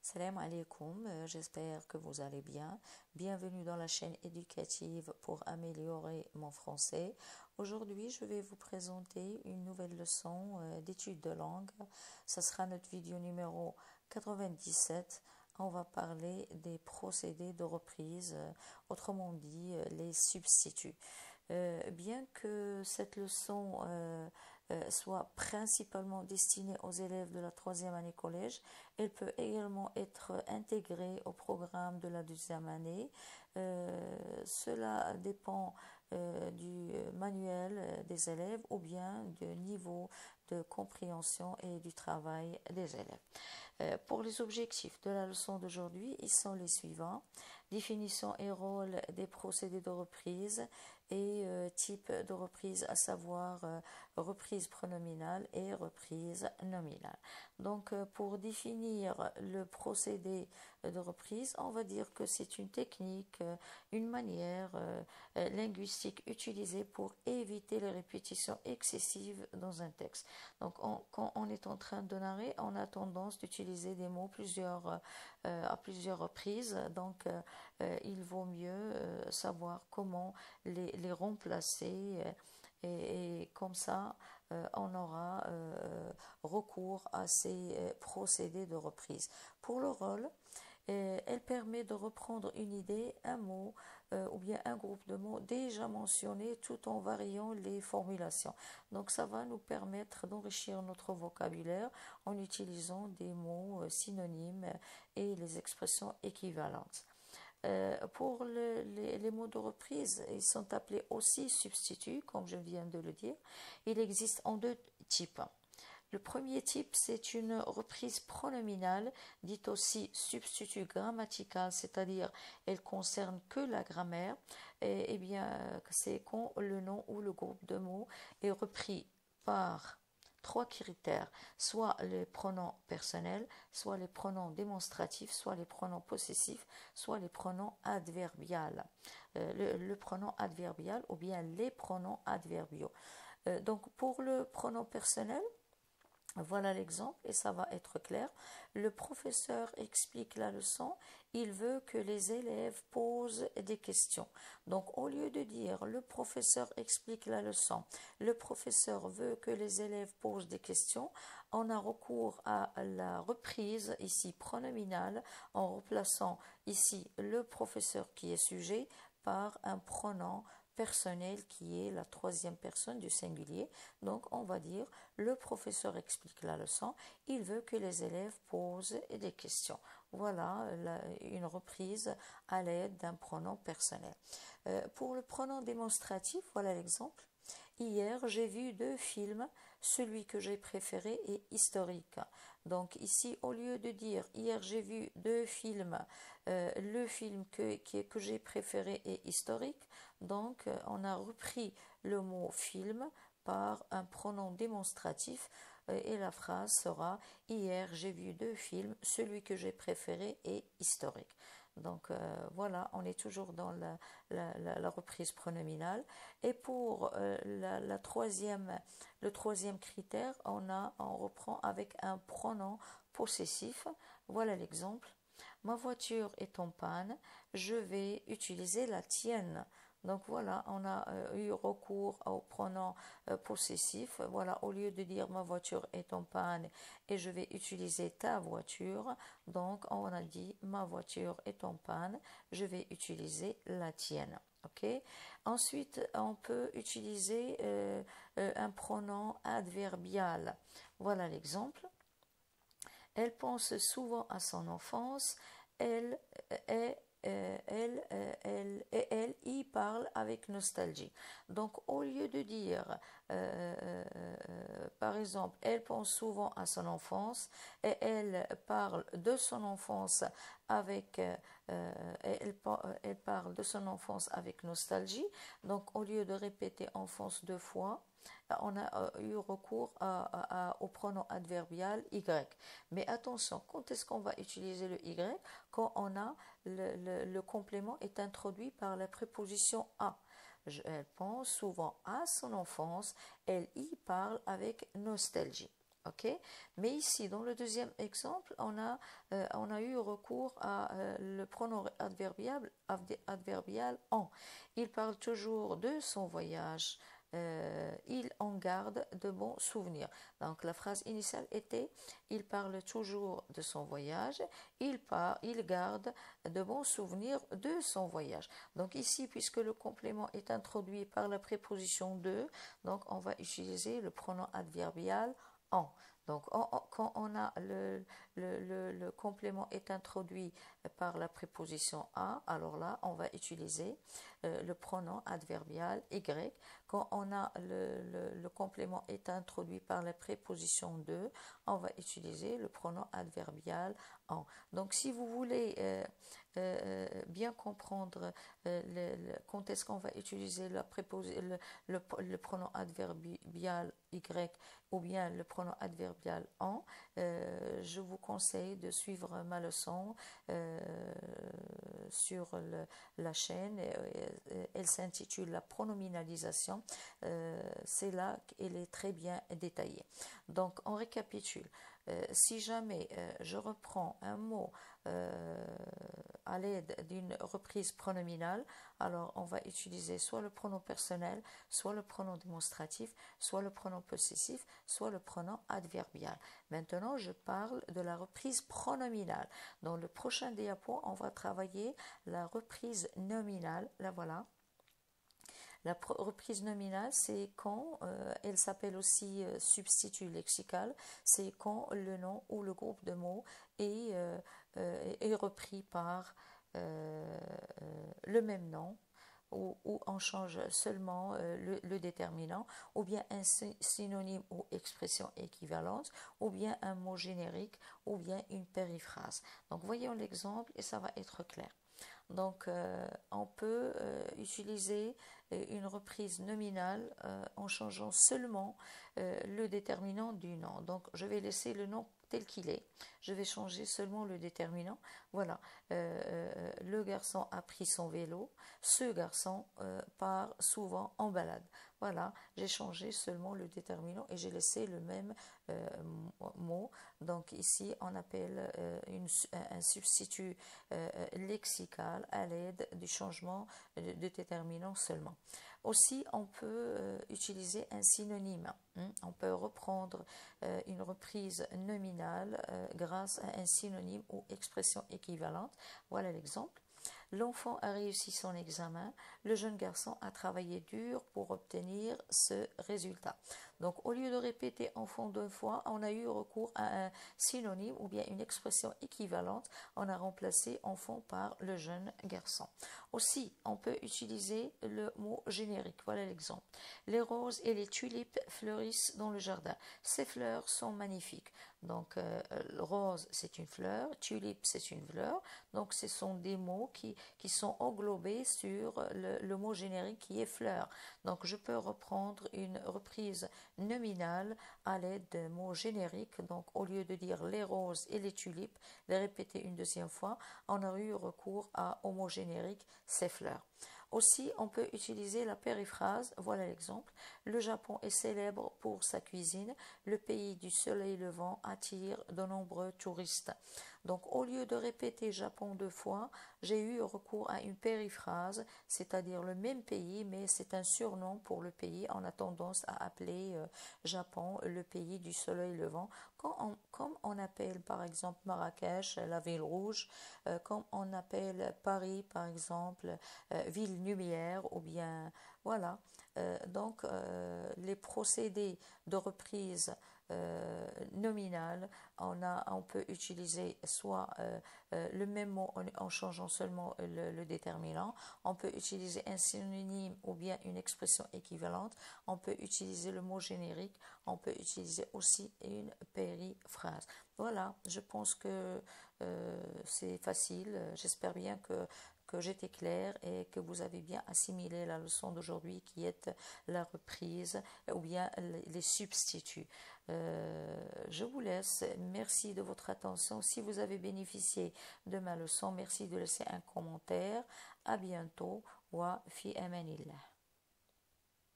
Salam alaikum, j'espère que vous allez bien. Bienvenue dans la chaîne éducative pour améliorer mon français. Aujourd'hui, je vais vous présenter une nouvelle leçon d'études de langue. Ce sera notre vidéo numéro 97. On va parler des procédés de reprise, autrement dit les substituts. Bien que cette leçon soit principalement destinée aux élèves de la troisième année collège, elle peut également être intégrée au programme de la deuxième année. Cela dépend du manuel des élèves ou bien du niveau de compréhension et du travail des élèves. Pour les objectifs de la leçon d'aujourd'hui, ils sont les suivants. Définition et rôle des procédés de reprise et type de reprise, à savoir reprise pronominale et reprise nominale. Donc pour définir le procédé de reprise, on va dire que c'est une technique, une manière linguistique utilisée pour éviter les répétitions excessives dans un texte. Donc quand on est en train de narrer, on a tendance d'utiliser des mots à plusieurs reprises. Donc il vaut mieux savoir comment les remplacer et comme ça on aura recours à ces procédés de reprise. Pour le rôle, elle permet de reprendre une idée, un mot ou bien un groupe de mots déjà mentionnés tout en variant les formulations. Donc ça va nous permettre d'enrichir notre vocabulaire en utilisant des mots synonymes et les expressions équivalentes. Pour les mots de reprise, ils sont appelés aussi substituts, comme je viens de le dire. Il existe en deux types. Le premier type, c'est une reprise pronominale, dite aussi substitut grammatical, c'est-à-dire elle concerne que la grammaire. Et bien, c'est quand le nom ou le groupe de mots est repris par trois critères, soit les pronoms personnels, soit les pronoms démonstratifs, soit les pronoms possessifs, soit les pronoms adverbiaux. Le pronom adverbial ou bien les pronoms adverbiaux. Donc pour le pronom personnel, voilà l'exemple et ça va être clair. Le professeur explique la leçon. Il veut que les élèves posent des questions. Donc au lieu de dire le professeur explique la leçon, le professeur veut que les élèves posent des questions, on a recours à la reprise ici pronominale en remplaçant ici le professeur qui est sujet par un pronom personnel qui est la troisième personne du singulier. Donc on va dire le professeur explique la leçon, il veut que les élèves posent des questions. Voilà une reprise à l'aide d'un pronom personnel. Pour le pronom démonstratif, voilà l'exemple. Hier, j'ai vu deux films. Celui que j'ai préféré est historique. Donc ici, au lieu de dire hier j'ai vu deux films, le film que j'ai préféré est historique. Donc on a repris le mot film par un pronom démonstratif et la phrase sera hier j'ai vu deux films, celui que j'ai préféré est historique. Donc voilà, on est toujours dans la reprise pronominale. Et pour le troisième critère, on reprend avec un pronom possessif. Voilà l'exemple. Ma voiture est en panne, je vais utiliser la tienne. Donc voilà, on a eu recours au pronom possessif. Voilà, au lieu de dire ma voiture est en panne et je vais utiliser ta voiture, donc on a dit ma voiture est en panne, je vais utiliser la tienne. Okay. Ensuite, on peut utiliser un pronom adverbial. Voilà l'exemple. Elle pense souvent à son enfance. Elle est elle y parle avec nostalgie. Donc, au lieu de dire, par exemple, elle pense souvent à son enfance et elle parle de son enfance avec, elle parle de son enfance avec nostalgie. Donc, au lieu de répéter enfance deux fois, on a eu recours au pronom adverbial Y. Mais attention, quand est-ce qu'on va utiliser le Y? Quand on a le complément est introduit par la préposition à. Elle pense souvent à son enfance, elle y parle avec nostalgie. Ok, mais ici, dans le deuxième exemple, on a eu recours à le pronom adverbial en. Il parle toujours de son voyage. Il en garde de bons souvenirs. Donc la phrase initiale était il parle toujours de son voyage, il garde de bons souvenirs de son voyage. Donc ici, puisque le complément est introduit par la préposition de, donc on va utiliser le pronom adverbial en. Donc, quand on a le complément est introduit par la préposition a, alors là, on va utiliser le pronom adverbial y. Quand on a le complément est introduit par la préposition de, on va utiliser le pronom adverbial en. Donc, si vous voulez bien comprendre quand est-ce qu'on va utiliser le pronom adverbial y ou bien le pronom adverbial en, je vous conseille de suivre ma leçon sur la chaîne. Elle s'intitule la pronominalisation. C'est là qu'elle est très bien détaillée. Donc on récapitule. Si jamais je reprends un mot à l'aide d'une reprise pronominale, alors on va utiliser soit le pronom personnel, soit le pronom démonstratif, soit le pronom possessif, soit le pronom adverbial. Maintenant, je parle de la reprise pronominale. Dans le prochain diapo, on va travailler la reprise nominale. La voilà. La reprise nominale, c'est quand, elle s'appelle aussi substitut lexical, c'est quand le nom ou le groupe de mots est repris par le même nom, où on change seulement le déterminant, ou bien un synonyme ou expression équivalente, ou bien un mot générique, ou bien une périphrase. Donc voyons l'exemple et ça va être clair. Donc, on peut utiliser une reprise nominale en changeant seulement le déterminant du nom. Donc, je vais laisser le nom tel qu'il est. Je vais changer seulement le déterminant. Voilà, le garçon a pris son vélo. Ce garçon part souvent en balade. Voilà, j'ai changé seulement le déterminant et j'ai laissé le même mot. Donc ici, on appelle un substitut lexical à l'aide du changement de déterminant seulement. Aussi, on peut utiliser un synonyme. On peut reprendre une reprise nominale grâce à un synonyme ou expression équivalente. Voilà l'exemple. L'enfant a réussi son examen. Le jeune garçon a travaillé dur pour obtenir ce résultat. Donc, au lieu de répéter enfant 2 fois, on a eu recours à un synonyme ou bien une expression équivalente. On a remplacé enfant par le jeune garçon. Aussi, on peut utiliser le mot générique. Voilà l'exemple. Les roses et les tulipes fleurissent dans le jardin. Ces fleurs sont magnifiques. Donc, rose, c'est une fleur. Tulipe, c'est une fleur. Donc, ce sont des mots qui sont englobés sur le mot générique qui est fleur. Donc, je peux reprendre une reprise nominale à l'aide de mots génériques. Donc, au lieu de dire les roses et les tulipes, les répéter une deuxième fois, on a eu recours au mot générique, ces fleurs. Aussi, on peut utiliser la périphrase. Voilà l'exemple. Le Japon est célèbre pour sa cuisine. Le pays du soleil levant attire de nombreux touristes. Donc, au lieu de répéter Japon 2 fois, j'ai eu recours à une périphrase, c'est-à-dire le même pays, mais c'est un surnom pour le pays. On a tendance à appeler Japon le pays du soleil levant, comme on appelle par exemple Marrakech la ville rouge, comme on appelle Paris par exemple ville lumière, ou bien voilà. Donc, les procédés de reprise nominale, on peut utiliser soit le même mot en changeant seulement le déterminant, on peut utiliser un synonyme ou bien une expression équivalente, on peut utiliser le mot générique, on peut utiliser aussi une périphrase. Voilà, je pense que c'est facile. J'espère bien que j'étais claire et que vous avez bien assimilé la leçon d'aujourd'hui qui est la reprise ou bien les substituts. Je vous laisse. Merci de votre attention. Si vous avez bénéficié de ma leçon, merci de laisser un commentaire. À bientôt. Wa fi amanillah.